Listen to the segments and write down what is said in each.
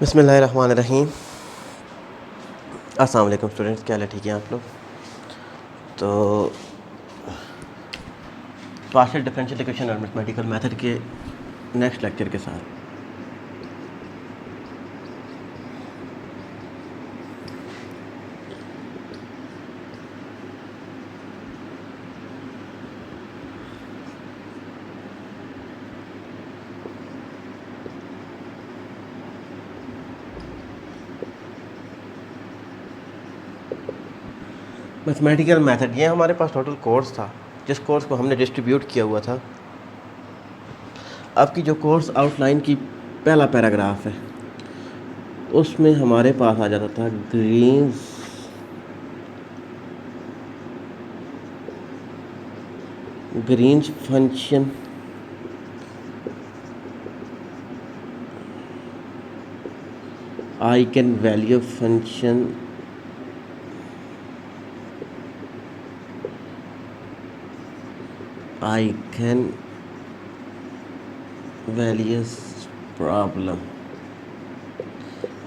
बिस्मिल्लाहिर्रहमानिर्रहीम। अस्सलाम वालेकुम स्टूडेंट्स, क्या हाल है? ठीक है आप लोग? तो पार्शियल डिफरेंशियल इक्वेशन और मैथमेटिकल मेथड के नेक्स्ट लेक्चर के साथ मैथमेटिकल मेथड, ये हमारे पास टोटल कोर्स था, जिस कोर्स को हमने डिस्ट्रीब्यूट किया हुआ था। आपकी जो कोर्स आउटलाइन की पहला पैराग्राफ है, उसमें हमारे पास आ जाता था Green's function, eigen value function, eigen values problem.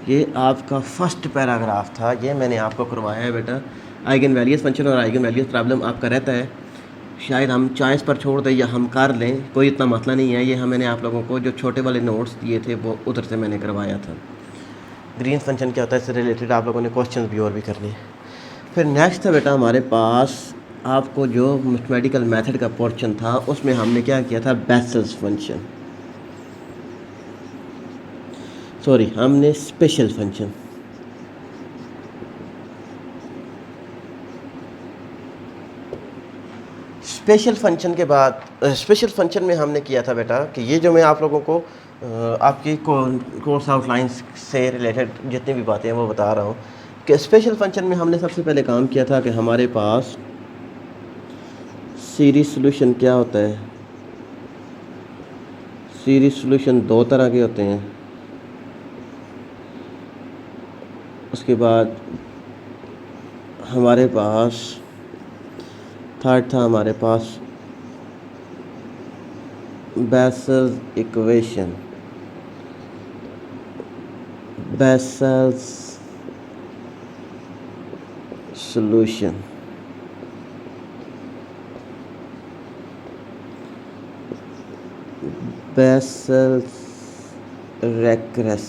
ये आपका फर्स्ट पैराग्राफ था, ये मैंने आपको करवाया है बेटा। आइगन वैल्यूज फंक्शन और आइगन वैल्यूज प्रॉब्लम आपका रहता है, शायद हम चॉइस पर छोड़ दें या हम कर लें, कोई इतना मसला नहीं है। ये मैंने आप लोगों को जो छोटे वाले नोट्स दिए थे वो उधर से मैंने करवाया था। ग्रीन फंक्शन क्या होता है, इससे रिलेटेड आप लोगों ने क्वेश्चन भी और भी करने हैं। फिर नेक्स्ट था बेटा हमारे पास, आपको जो मैथमेटिकल मेथड का पोर्शन था उसमें हमने क्या किया था, बेसल्स फंक्शन, सॉरी हमने स्पेशल फंक्शन, स्पेशल फंक्शन के बाद स्पेशल फंक्शन में हमने किया था बेटा कि ये जो मैं आप लोगों को आपकी कोर्स आउटलाइन से रिलेटेड जितनी भी बातें हैं वो बता रहा हूँ कि स्पेशल फंक्शन में हमने सबसे पहले काम किया था कि हमारे पास सीरीज सॉल्यूशन क्या होता है। सीरीज सॉल्यूशन दो तरह के होते हैं। उसके बाद हमारे पास थर्ड था हमारे पास Bessel's equation, Bessel's solution. Bessel's recurs,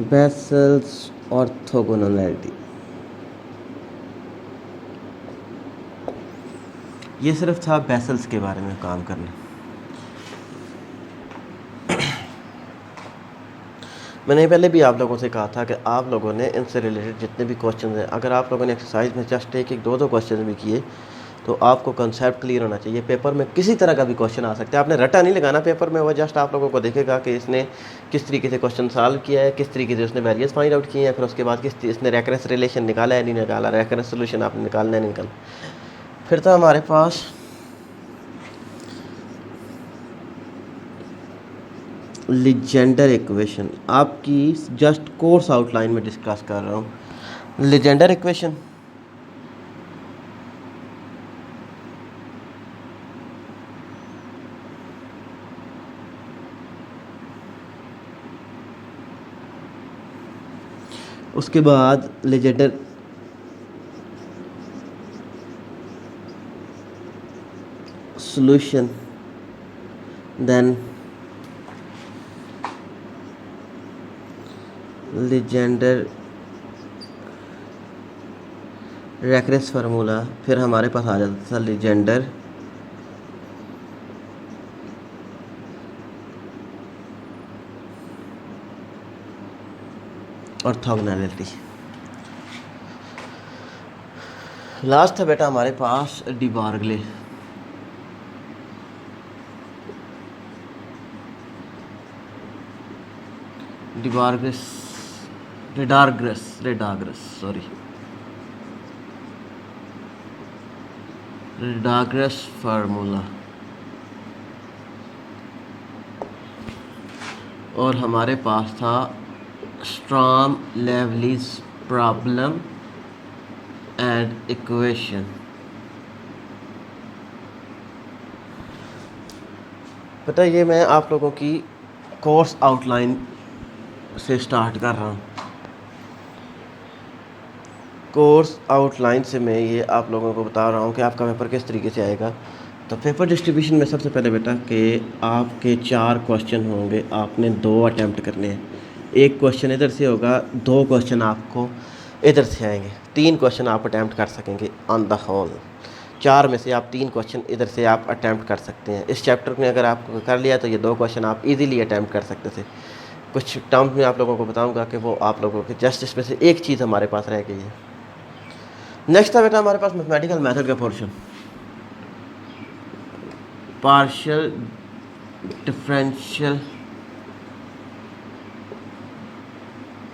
Bessel's orthogonality. ये सिर्फ था बेसल्स के बारे में काम करना। मैंने पहले भी आप लोगों से कहा था कि आप लोगों ने इनसे रिलेटेड जितने भी क्वेश्चन हैं, अगर आप लोगों ने एक्सरसाइज में जस्ट एक एक दो क्वेश्चन भी किए तो आपको कंसेप्ट क्लियर होना चाहिए। पेपर में किसी तरह का भी क्वेश्चन आ सकता है, आपने रटा नहीं लगाना पेपर में, वो जस्ट आप लोगों को देखेगा कि इसने किस तरीके से क्वेश्चन सॉल्व किया है, किस तरीके से उसने वेरिएंस फाइंड आउट किए हैं, फिर उसके बाद इसने रेकरेंस रिलेशन निकाला है नहीं निकाला, रेकरेंस सोल्यूशन आपने निकालना है नहीं निकालना। फिर था हमारे पास लीजेंडर इक्वेशन, आपकी जस्ट कोर्स आउटलाइन में डिस्कस कर रहा हूँ। लीजेंडर इक्वेशन उसके बाद Legendre solution, then Legendre recurrence formula, फिर हमारे पास आ जाता था लीजेंडर ऑर्थोगोनैलिटी। लास्ट था बेटा हमारे पास डिबार्गले, डिबार्गस रेडाग्रस सॉरी रेडाग्रस फार्मूला, और हमारे पास था स्टॉर्म-लिवलीज प्रॉब्लम एंड इक्वेशन। पता है, ये मैं आप लोगों की कोर्स आउटलाइन से स्टार्ट कर रहा हूँ। कोर्स आउटलाइन से मैं ये आप लोगों को बता रहा हूँ कि आपका पेपर किस तरीके से आएगा। तो पेपर डिस्ट्रीब्यूशन में सबसे पहले बेटा कि आपके 4 क्वेश्चन होंगे, आपने 2 अटैम्प्ट करने हैं। एक क्वेश्चन इधर से होगा, 2 क्वेश्चन आपको इधर से आएंगे, 3 क्वेश्चन आप अटैम्प्ट कर सकेंगे ऑन द होल। 4 में से आप 3 क्वेश्चन इधर से आप अटैम्प्ट कर सकते हैं। इस चैप्टर में अगर आपको कर लिया तो ये 2 क्वेश्चन आप इजीली अटैम्प्ट कर सकते थे। कुछ टर्म्स में आप लोगों को बताऊंगा कि वो आप लोगों के जस्ट इसमें से एक चीज़ हमारे पास रह गई है। नेक्स्ट था बेटा हमारे पास मैथमेटिकल मेथड का पोर्शन, पार्शियल डिफरेंशियल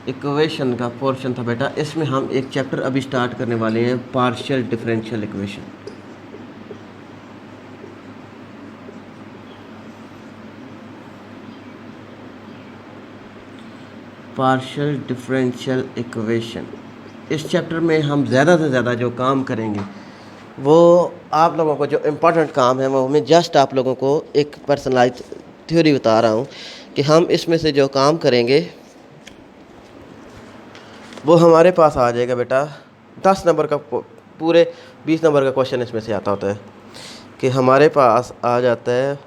इक्वेशन का पोर्शन था बेटा। इसमें हम एक चैप्टर अभी स्टार्ट करने वाले हैं, partial differential equation. Partial differential equation, इस चैप्टर में हम ज़्यादा से ज़्यादा जो काम करेंगे वो आप लोगों को जो इम्पोर्टेंट काम है वो मैं जस्ट आप लोगों को एक पर्सनलाइज थ्योरी बता रहा हूँ कि हम इसमें से जो काम करेंगे वो हमारे पास आ जाएगा बेटा। 10 नंबर का पूरे 20 नंबर का क्वेश्चन इसमें से आता होता है कि हमारे पास आ जाता है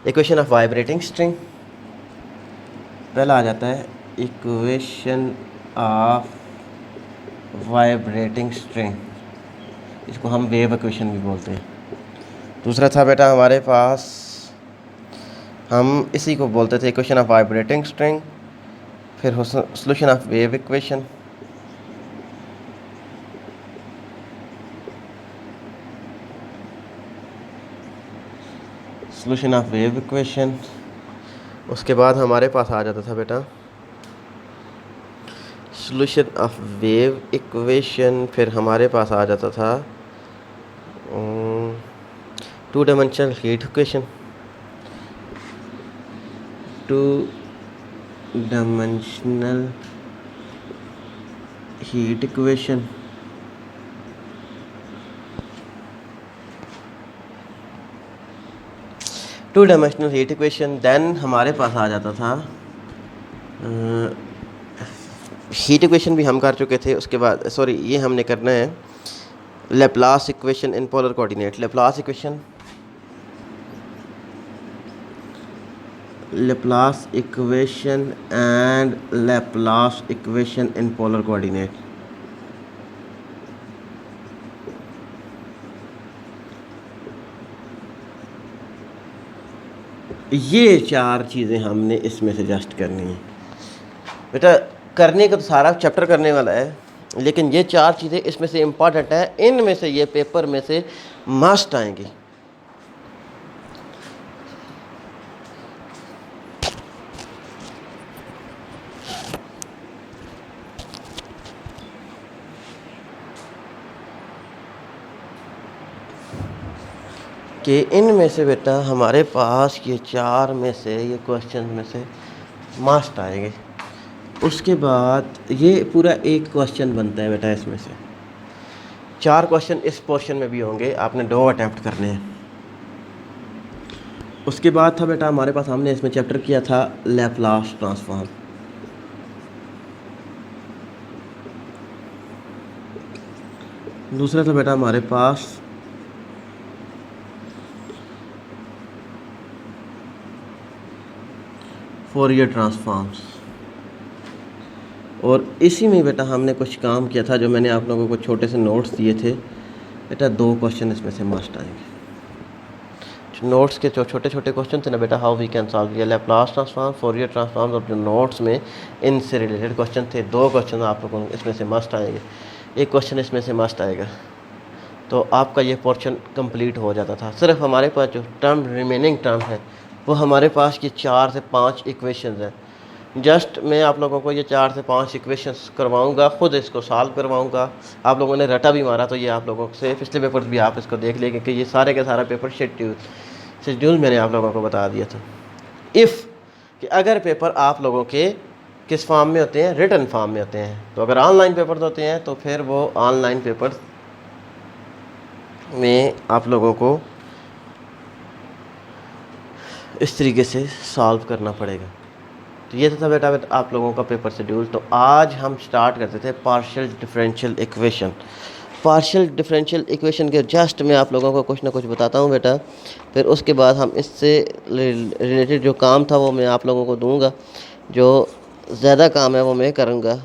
इक्वेशन ऑफ वाइब्रेटिंग स्ट्रिंग। पहला आ जाता है इक्वेशन ऑफ वाइब्रेटिंग स्ट्रिंग, इसको हम वेव इक्वेशन भी बोलते हैं। दूसरा था बेटा हमारे पास, हम इसी को बोलते थे इक्वेशन ऑफ वाइब्रेटिंग स्ट्रिंग, फिर solution of wave equation. Solution of wave equation, उसके बाद हमारे पास आ जाता था बेटा सॉल्यूशन ऑफ वेव इक्वेशन, फिर हमारे पास आ जाता था 2 dimensional heat equation, 2 dimensional heat equation. Two dimensional heat equation. Then हमारे पास आ जाता था हीट इक्वेशन भी हम कर चुके थे। उसके बाद सॉरी ये हमने करना है Laplace equation in polar coordinate. Laplace equation and Laplace equation in polar coordinate. ये 4 चीज़ें हमने इसमें से जस्ट करनी है बेटा। करने का तो सारा चैप्टर करने वाला है, लेकिन ये 4 चीज़ें इसमें से इम्पॉर्टेंट है, इनमें से ये पेपर में से मस्ट आएंगी। कि इनमें से बेटा हमारे पास ये 4 में से ये क्वेश्चन में से मस्ट आएंगे। उसके बाद ये पूरा एक क्वेश्चन बनता है बेटा, इसमें से 4 क्वेश्चन इस पोर्शन में भी होंगे, आपने 2 अटैम्प्ट करने हैं। उसके बाद था बेटा हमारे पास, हमने इसमें चैप्टर किया था लैप्लास ट्रांसफॉर्म। दूसरा था बेटा हमारे पास फोरियर ट्रांसफॉर्म्स। और इसी में बेटा हमने कुछ काम किया था जो मैंने आप लोगों को छोटे से नोट्स दिए थे बेटा। 2 क्वेश्चन इसमें से मस्ट आएंगे। नोट्स के जो छोटे छोटे क्वेश्चन थे ना बेटा, हाउ वी कैन सॉल्व ये लैप्लास ट्रांसफॉर्म, फोरियर ट्रांसफॉर्म, और जो नोट्स में इनसे रिलेटेड क्वेश्चन थे, 2 क्वेश्चन आप लोगों को इसमें से मस्ट आएंगे। एक क्वेश्चन इसमें से मस्ट आएगा, तो आपका ये पोर्शन कंप्लीट हो जाता था। सिर्फ हमारे पास जो टर्म रिमेनिंग टर्म है वो हमारे पास ये 4 से 5 इक्वेशंस हैं। जस्ट मैं आप लोगों को ये 4 से 5 इक्वेशंस करवाऊंगा, ख़ुद इसको सॉल्व करवाऊंगा। आप लोगों ने रटा भी मारा तो ये आप लोगों से पिछले पेपर्स भी आप इसको देख लेंगे कि ये सारे का सारा पेपर शेड्यूल मैंने आप लोगों को बता दिया था। इफ़ कि अगर पेपर आप लोगों के किस फॉर्म में होते हैं, रिटन फॉर्म में होते हैं, तो अगर ऑनलाइन पेपर्स होते हैं तो फिर वो ऑनलाइन पेपर्स में आप लोगों को इस तरीके से सॉल्व करना पड़ेगा। तो ये था बेटा आप लोगों का पेपर शेड्यूल। तो आज हम स्टार्ट करते थे partial differential equation. Partial differential equation के जस्ट मैं आप लोगों को कुछ ना कुछ बताता हूँ बेटा, फिर उसके बाद हम इससे रिलेटेड जो काम था वो मैं आप लोगों को दूंगा, जो ज़्यादा काम है वो मैं करूँगा।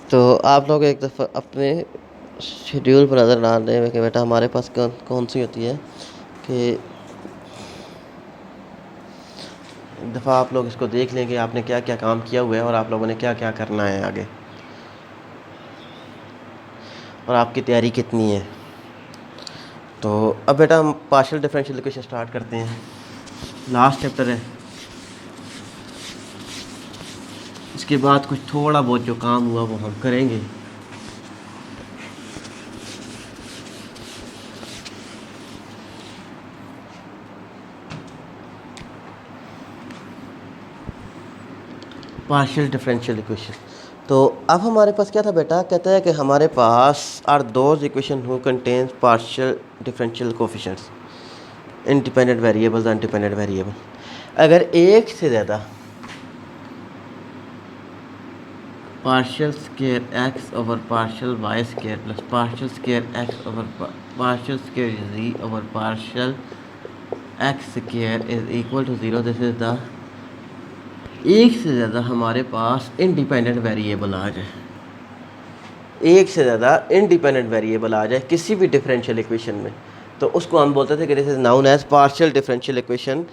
तो आप लोग एक दफ़ा अपने शेड्यूल पर नज़र डाल रहे हैं कि बेटा हमारे पास कौन सी होती है, कि एक दफ़ा आप लोग इसको देख लें कि आपने क्या क्या काम किया हुआ है और आप लोगों ने क्या क्या करना है आगे, और आपकी तैयारी कितनी है। तो अब बेटा हम पार्शियल डिफरेंशियल इक्वेशन स्टार्ट करते हैं। लास्ट चैप्टर है, इसके बाद कुछ थोड़ा बहुत जो काम हुआ वो हम करेंगे। Partial differential equation. तो अब हमारे पास क्या था बेटा, कहता है कि हमारे पास are those equation who contains partial differential coefficients independent variables and dependent variable. अगर एक से ज़्यादा partial square x over partial Y square plus partial square x over partial square ji over partial x square is equal to 0, this is the एक से ज़्यादा हमारे पास independent variable आ जाए, एक से ज़्यादा इंडिपेंडेंट वेरिएबल आ जाए किसी भी डिफरेंशियल इक्वेशन में, तो उसको हम बोलते थे कि this is known as partial differential equation.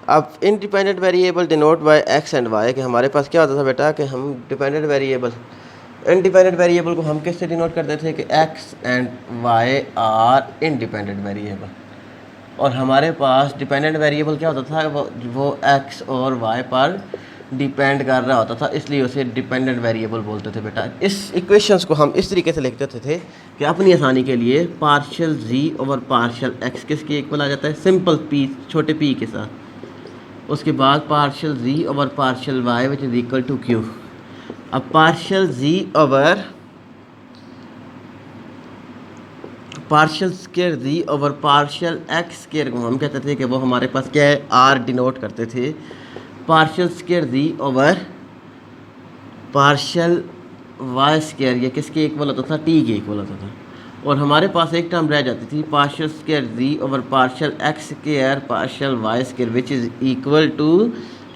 अब independent variable denote by x and y, कि हमारे पास क्या होता था बेटा कि हम डिपेंडेंट वेरिएबल, इंडिपेंडेंट वेरिएबल को हम किससे डिनोट करते थे कि X and Y are independent variable, और हमारे पास डिपेंडेंट वेरिएबल क्या होता था, वो एक्स और वाई पर डिपेंड कर रहा होता था, इसलिए उसे डिपेंडेंट वेरिएबल बोलते थे बेटा। इस इक्वेशंस को हम इस तरीके से लिख देते थे कि अपनी आसानी के लिए पार्शियल जी ओवर पार्शियल एक्स किसके इक्वल आ जाता है, सिंपल पी, छोटे पी के साथ। उसके बाद partial ji over partial Y which is equal to Q. अब पार्शियल जी ओवर पार्शियल स्क्वायर जी ओवर पार्शियल एक्स स्क्वायर को हम कहते थे कि वो हमारे पास क्या है, आर डिनोट करते थे। पार्शियल स्क्वायर जी ओवर पार्शियल वाई स्क्वायर ये किसके इक्वल होता था, टी के इक्वल होता था। और हमारे पास एक टर्म रह जाती थी partial square ji over partial x square partial Y square which is equal to,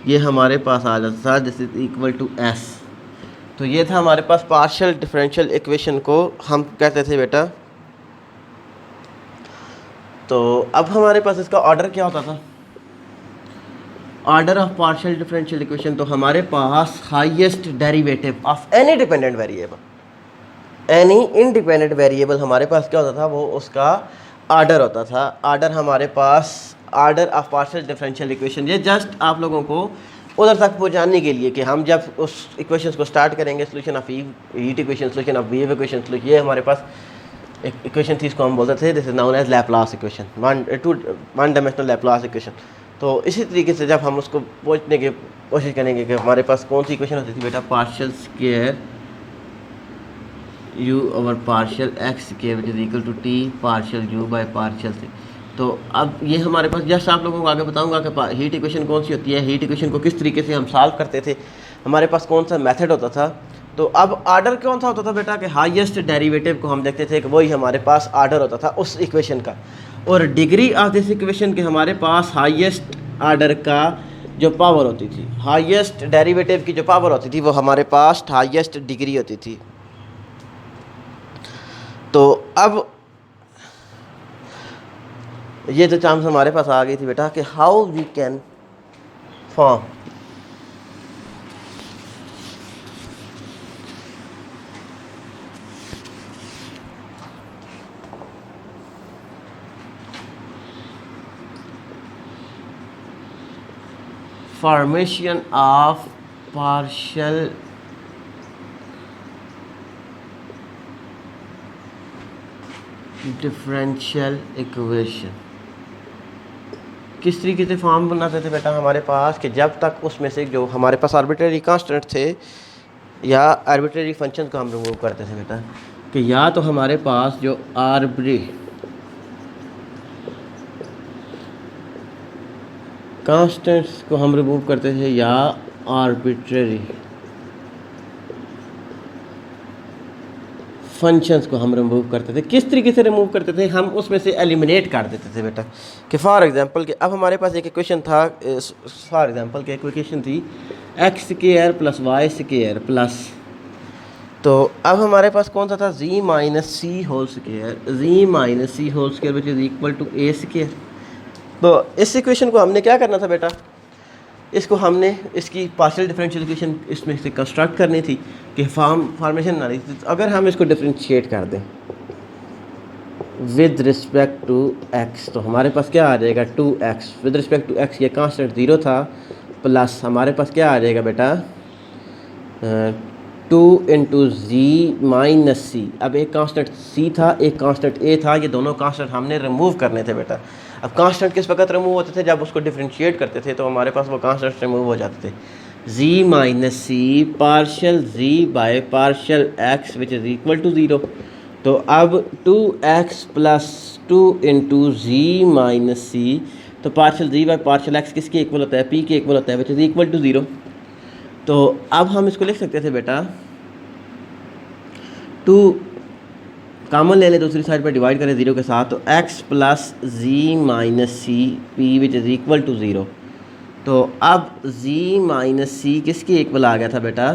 ये हमारे पास आ जाता था this is equal to S. तो ये था हमारे पास पार्शियल डिफरेंशियल इक्वेशन को हम कहते थे बेटा। तो अब हमारे पास इसका ऑर्डर क्या होता था, order of partial differential equation. तो हमारे पास highest derivative of any dependent variable, any independent variable, हमारे पास क्या होता था, वो उसका ऑर्डर होता था। ऑर्डर हमारे पास, order of partial differential equation, ये जस्ट आप लोगों को उधर तक पहुंचाने के लिए कि हम जब उस इक्वेशंस को स्टार्ट करेंगे, solution of heat equation, solution of wave equation, ये हमारे पास एक इक्वेशन थी, इसको हम बोलते थे this is known as Laplace equation, one dimensional Laplace equation. तो इसी तरीके से जब हम उसको पहुंचने की कोशिश करेंगे कि हमारे पास कौन सी इक्वेशन होती थी बेटा, partial square u over partial x square which is equal to t partial u by partial c. तो अब ये हमारे पास जस्ट आप लोगों को आगे बताऊंगा कि हीट इक्वेशन कौन सी होती है, हीट इक्वेशन को किस तरीके से हम सॉल्व करते थे, हमारे पास कौन सा मेथड होता था। तो अब आर्डर कौन सा होता था बेटा कि हाईएस्ट डेरिवेटिव को हम देखते थे कि वही हमारे पास आर्डर होता था उस इक्वेशन का, और डिग्री ऑफ दिस इक्वेशन के हमारे पास हाईएस्ट आर्डर का जो पावर होती थी, हाईएस्ट डेरिवेटिव की जो पावर होती थी वो हमारे पास हाईएस्ट डिग्री होती थी। तो अब ये जो टर्म्स हमारे पास आ गई थी बेटा कि how we can form formation of partial differential equation। किस तरीके से फॉर्म बनाते थे बेटा हमारे पास कि जब तक उसमें से जो हमारे पास आर्बिट्रेरी कांस्टेंट थे या आर्बिट्रेरी फंक्शन को हम रिमूव करते थे बेटा कि या तो हमारे पास जो आर्बिट्री कांस्टेंट्स को हम रिमूव करते थे या आर्बिट्रेरी फंक्शंस को हम रिमूव करते थे। किस तरीके से रिमूव करते थे, हम उसमें से एलिमिनेट कर देते थे बेटा कि फॉर एग्जांपल कि अब हमारे पास एक इक्वेशन था, फॉर एग्जांपल कि एक इक्वेशन थी x square plus y square plus, तो अब हमारे पास कौन सा था, z minus c whole square, z minus c whole square which is equal to a square. तो इस इक्वेशन को हमने क्या करना था बेटा, इसको हमने इसकी पार्शियल डिफरेंशियल इक्वेशन इसमें से कंस्ट्रक्ट करनी थी कि फॉर्मेशन बनानी थी। अगर हम इसको डिफरेंशिएट कर दें विद रिस्पेक्ट टू एक्स, तो हमारे पास क्या आ जाएगा 2x with respect to X, ये कांस्टेंट 0 था, प्लस हमारे पास क्या आ जाएगा बेटा 2 इंटू जी माइनस सी। अब एक कांस्टेंट सी था, एक कांस्टेंट ए था, ये दोनों कांस्टेंट हमने रिमूव करने थे बेटा। अब कांस्टेंट किस वक्त रिमूव होते थे, जब उसको डिफरेंशिएट करते थे तो हमारे पास वो कांस्टेंट रिमूव हो जाते थे। Z minus c partial z by partial x which is equal to 0। तो अब 2x plus 2 into z minus c, तो partial z by partial x किसके इक्वल होता है, पी के इक्वल होता है विच इज़ इक्वल टू 0। तो अब हम इसको लिख सकते थे बेटा 2 कॉमन ले लें, दूसरी साइड पर डिवाइड करें 0 के साथ, तो x plus G minus C P which is equal to 0। तो अब z माइनस सी किसके इक्वल आ गया था बेटा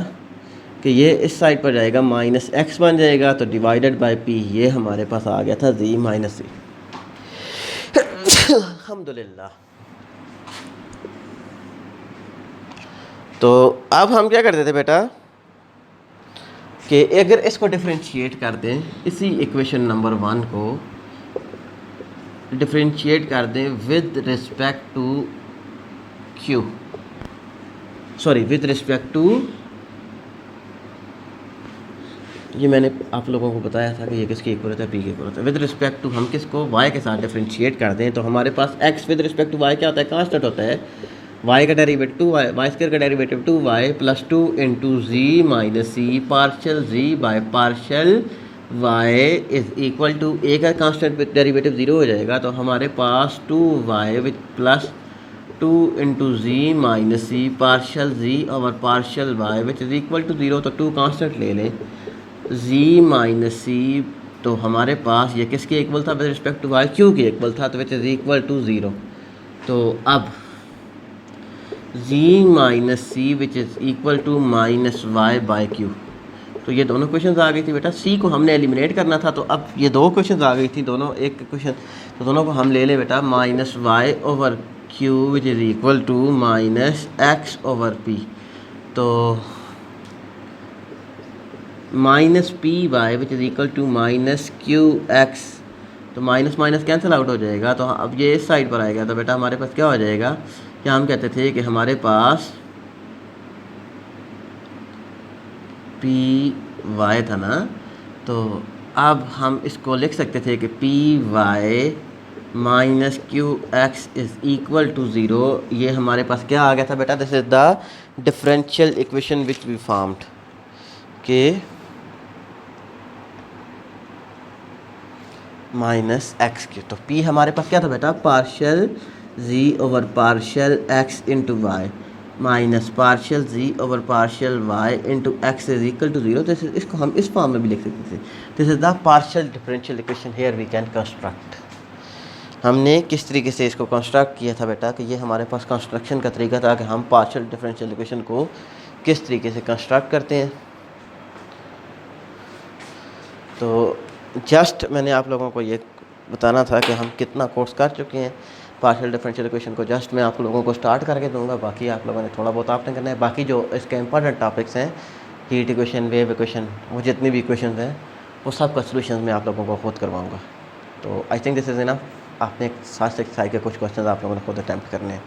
कि ये इस साइड पर जाएगा माइनस एक्स बन जाएगा, तो डिवाइडेड बाय p, ये हमारे पास आ गया था z माइनस सी। अल्हम्दुलिल्लाह। तो अब हम क्या करते थे बेटा कि अगर इसको डिफरेंशिएट कर दें, इसी इक्वेशन नंबर 1 को डिफरेंशिएट कर दें with respect to Q, sorry with respect to, ये मैंने आप लोगों को बताया था कि ये किसके इक्वल होता है, पी के इक्वल होता है। विद रिस्पेक्ट टू हम किसको, वाई के साथ डिफरेंशिएट कर दें, तो हमारे पास x with respect to y क्या होता है, कांस्टेंट होता है, वाई का डेरिवेटिव 2y, वाई स्क्वायर का derivative 2y plus 2 into z minus c partial z by partial y is equal to, a का कांस्टेंट डेरिवेटिव 0 हो जाएगा, तो हमारे पास 2y with plus 2 into z minus c partial ji over partial y which is equal to 0। तो 2 constant ले लें, जी minus c, तो हमारे पास ये किसके इक्वल था with respect to y, Q के इक्वल था, तो विच इज़ इक्वल टू 0। तो अब z minus C which is equal to minus Y by Q, तो ये दोनों क्वेश्चन आ गई थी बेटा। c को हमने एलिमिनेट करना था, तो अब ये दो क्वेश्चन आ गई थी, दोनों एक क्वेश्चन, तो दोनों को हम ले लें बेटा minus y over q which is equal to minus x over p. तो minus p y which is equal to minus Q x, तो माइनस माइनस कैंसिल आउट हो जाएगा, तो अब ये इस साइड पर आएगा, तो बेटा हमारे पास क्या हो जाएगा, क्या हम कहते थे कि हमारे पास पी वाई था ना, तो अब हम इसको लिख सकते थे कि P Y minus Q X is equal to 0। ये हमारे पास क्या आ गया था बेटा, this is the differential equation which we formed के माइनस एक्स क्यू। तो p हमारे पास क्या था बेटा, partial z over partial x into Y minus partial z over partial y into X is equal to 0। तो इसको हम इस फॉर्म में भी लिख सकते थे, this is the partial differential equation, here we can construct. हमने किस तरीके से इसको कंस्ट्रक्ट किया था बेटा कि ये हमारे पास कंस्ट्रक्शन का तरीका था कि हम पार्शियल डिफरेंशियल इक्वेशन को किस तरीके से कंस्ट्रक्ट करते हैं। तो जस्ट मैंने आप लोगों को ये बताना था कि हम कितना कोर्स कर चुके हैं पार्शियल डिफरेंशियल इक्वेशन को, जस्ट मैं आप लोगों को स्टार्ट करके दूंगा, बाकी आप लोगों ने थोड़ा बहुत आपने करना है। बाकी जो इसके इंपॉर्टेंट टॉपिक्स हैं, हीट इक्वेशन, वेव इक्वेशन, वो जितनी भी इक्वेशन हैं वो सब का सोल्यूशन मैं आप लोगों को खुद करवाऊँगा। तो I think this is enough. आपने 7 से 6 के कुछ क्वेश्चन आप लोगों ने खुद अटैम्प्ट करने हैं।